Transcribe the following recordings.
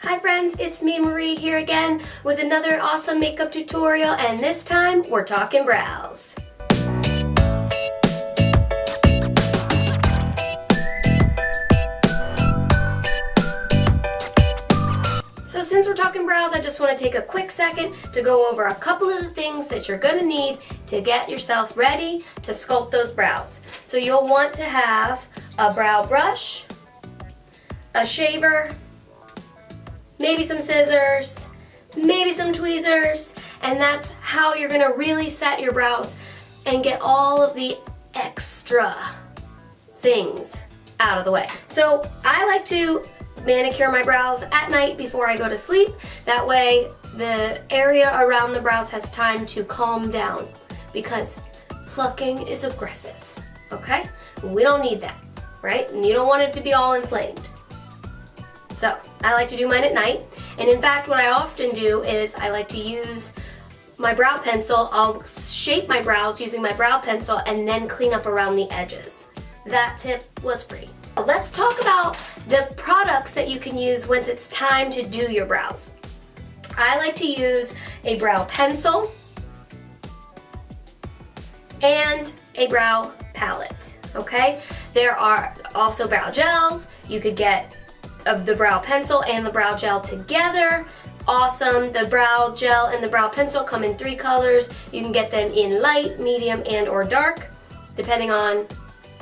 Hi friends, it's me Marie here again with another awesome makeup tutorial, and this time we're talking brows. So since we're talking brows, I just want to take a quick second to go over a couple of the things that you're going to need to get yourself ready to sculpt those brows. So you'll want to have a brow brush, a shaver, maybe some scissors, maybe some tweezers, and that's how you're gonna really set your brows and get all of the extra things out of the way. So I like to manicure my brows at night before I go to sleep. That way the area around the brows has time to calm down, because plucking is aggressive, okay? We don't need that, right? And you don't want it to be all inflamed. So I like to do mine at night, and in fact what I often do is I like to use my brow pencil. I'll shape my brows using my brow pencil and then clean up around the edges. That tip was free. Let's talk about the products that you can use once it's time to do your brows. I like to use a brow pencil and a brow palette, okay? There are also brow gels. You could get of the brow pencil and the brow gel together. Awesome. The brow gel and the brow pencil come in 3 colors. You can get them in light, medium, and or dark, depending on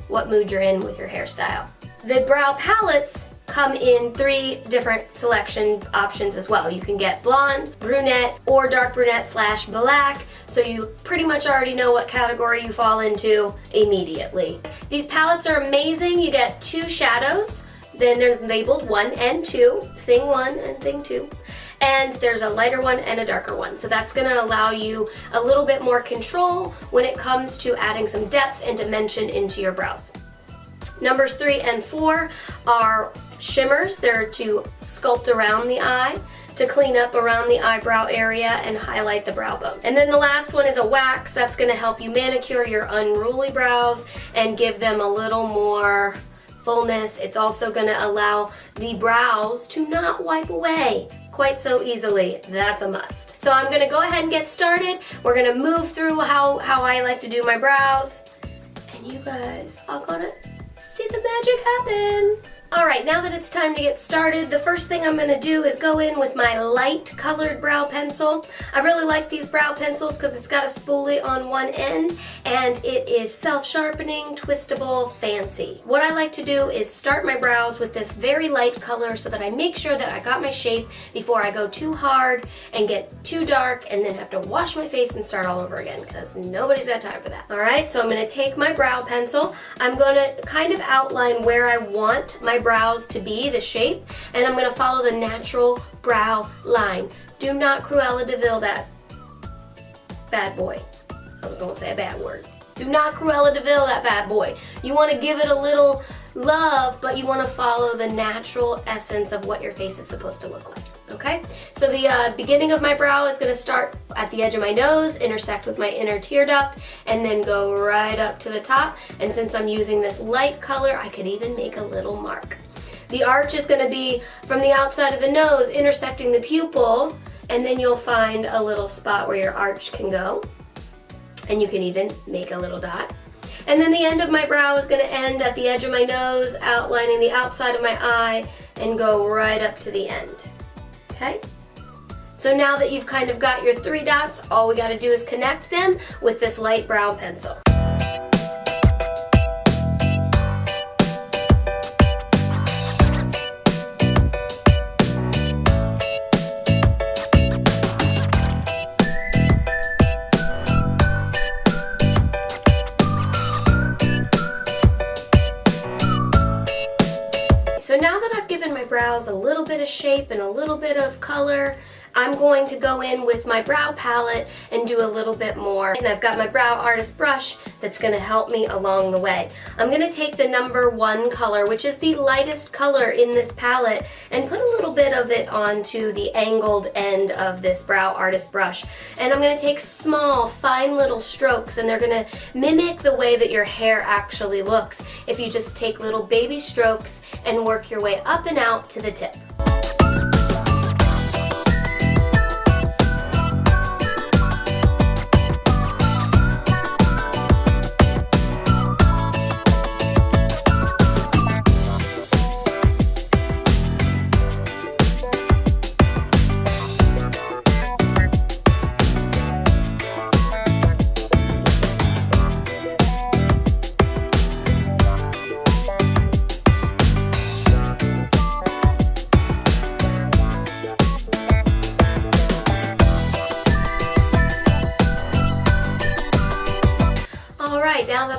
what mood you're in with your hairstyle. The brow palettes come in 3 different selection options as well. You can get blonde, brunette, or dark brunette / black, so you pretty much already know what category you fall into immediately. These palettes are amazing. You get 2 shadows. Then they're labeled 1 and 2, thing 1 and thing 2. And there's a lighter one and a darker one. So that's gonna allow you a little bit more control when it comes to adding some depth and dimension into your brows. Numbers 3 and 4 are shimmers. They're to sculpt around the eye, to clean up around the eyebrow area and highlight the brow bone. And then the last one is a wax. That's gonna help you manicure your unruly brows and give them a little more fullness. It's also going to allow the brows to not wipe away quite so easily. That's a must. So I'm going to go ahead and get started. We're going to move through how I like to do my brows, and you guys are going to see the magic happen. Alright, now that it's time to get started, the first thing I'm going to do is go in with my light colored brow pencil. I really like these brow pencils because it's got a spoolie on one end and it is self-sharpening, twistable, fancy. What I like to do is start my brows with this very light color so that I make sure that I got my shape before I go too hard and get too dark and then have to wash my face and start all over again, because nobody's got time for that. Alright, so I'm going to take my brow pencil. I'm going to kind of outline where I want my brows to be, the shape, and I'm going to follow the natural brow line. Do not Cruella de Vil that bad boy. I was going to say a bad word. Do not Cruella de Vil that bad boy. You want to give it a little love, but you want to follow the natural essence of what your face is supposed to look like. Okay? So the beginning of my brow is going to start at the edge of my nose, intersect with my inner tear duct, and then go right up to the top. And since I'm using this light color, I could even make a little mark. The arch is going to be from the outside of the nose, intersecting the pupil, and then you'll find a little spot where your arch can go. And you can even make a little dot. And then the end of my brow is going to end at the edge of my nose, outlining the outside of my eye, and go right up to the end. Okay? So now that you've kind of got your 3 dots, all we got to do is connect them with this light brow pencil. So now that I've given my brows a little bit of shape and a little bit of color, I'm going to go in with my brow palette and do a little bit more. And I've got my brow artist brush that's going to help me along the way. I'm going to take the number 1 color, which is the lightest color in this palette, and put a little bit of it onto the angled end of this brow artist brush. And I'm going to take small, fine little strokes, and they're going to mimic the way that your hair actually looks if you just take little baby strokes and work your way up and out to the tip.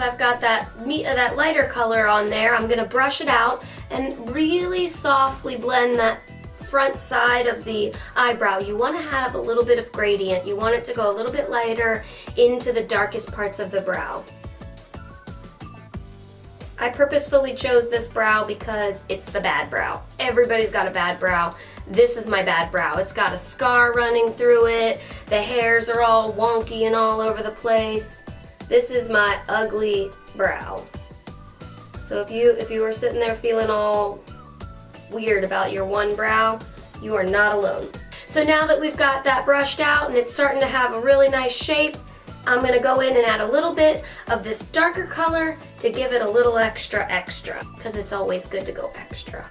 I've got that lighter color on there, I'm going to brush it out and really softly blend that front side of the eyebrow. You want to have a little bit of gradient. You want it to go a little bit lighter into the darkest parts of the brow. I purposefully chose this brow because it's the bad brow. Everybody's got a bad brow. This is my bad brow. It's got a scar running through it. The hairs are all wonky and all over the place. This is my ugly brow. So if you were sitting there feeling all weird about your one brow, you are not alone. So now that we've got that brushed out and it's starting to have a really nice shape, I'm going to go in and add a little bit of this darker color to give it a little extra, because it's always good to go extra.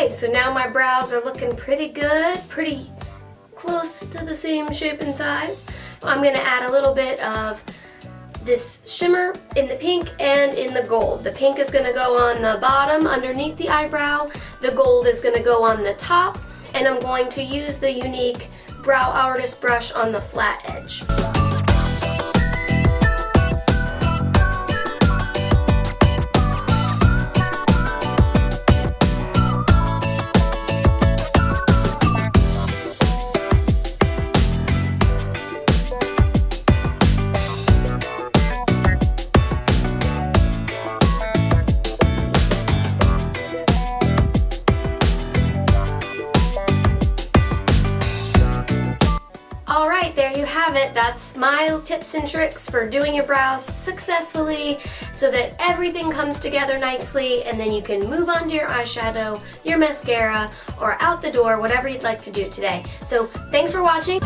So now my brows are looking pretty good, pretty close to the same shape and size. I'm going to add a little bit of this shimmer in the pink and in the gold. The pink is going to go on the bottom underneath the eyebrow. The gold is going to go on the top. And I'm going to use the unique Brow Artist brush on the flat edge. Alright, there you have it. That's my tips and tricks for doing your brows successfully so that everything comes together nicely and then you can move on to your eyeshadow, your mascara, or out the door, whatever you'd like to do today. So thanks for watching.